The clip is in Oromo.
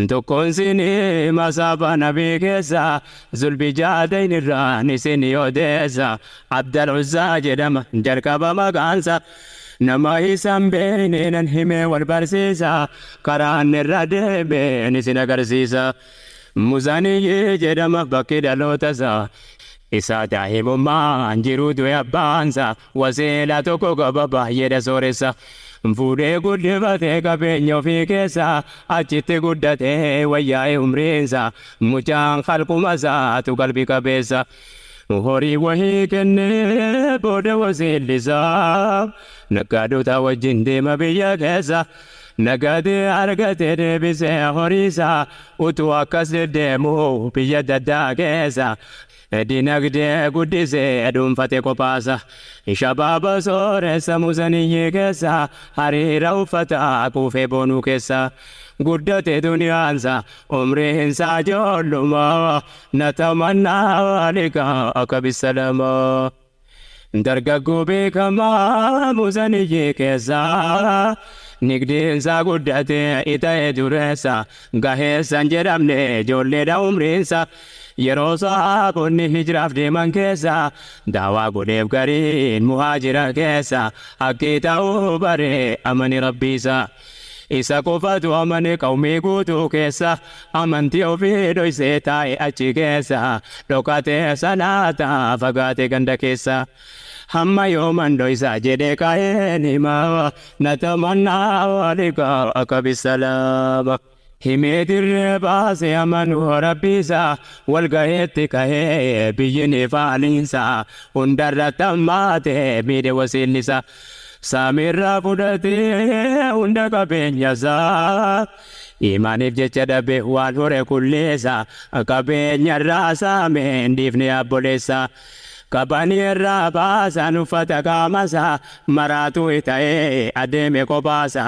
tokkoon sinii masaaba nabii keessa zulbi jaadayn irraa ni sinii odeessa Abdal Uzzaa jedhama jalqaba maqaansa nama isaan beekneen himee wal barsiisa karaan irra deemee ni sin agarsiisa Muzanii jedhama bakki dhalootasaa isa daa'imummaan jiru du'e abbaansa wasiila tokko qaba baay'eedha sooressa fuudhee guddifatee qabeenya ofii keessa achitti guddatee wayyaa'ee umriinsa mucaan qalqumasaatu qalbii qabeessa horii wahii kennee booda wasiillisaa naggaadota wajjin deema biyya keessa nagadee argatee deebisee horiisa utuu akkas deddeemu biyya daddaa keessa dinagdee guddisee dhuunfate kophaasa shabaaba sooressa Muzanii keessa hariira uffata kuufee boonuu keessa guddate duniyaansa umriinsa ijoolluma natamannaa waalika akka bisalama dargaggoo beekamaa Muzanii keessa nigdiinsa guddate ita'ee dureessa gaheessan jedhamne ijoolleedha umriinsa yeroo saaqonni hijraaf deeman keessa daawaa godheef gariin muhaajira keessa akki ta'uu bare amani rabbiisa isa qofatu amane qawmii guutuu keessa amantii ofii dhoysee taa'e achi keessa dhokatee salaata fagaate ganda keessa hamma yooman dhoysa jedhee ka'een hima natamannaa waalika akka bisalaama himee dirree baasee amanuu rabbiisa walgaheetti ka'ee biyyiin faaliinsa hundarra tammaatee miidhe wasiillisa saamirraa fudhatee hunda qabeenyasaa imaaniif jecha dhabe waan hore kulleessa qabeenyarraa saamee hin dhiifne abboleessa qabanii irraa baasan uffata qaamasa maraatu ta'ee adeeme kophaasa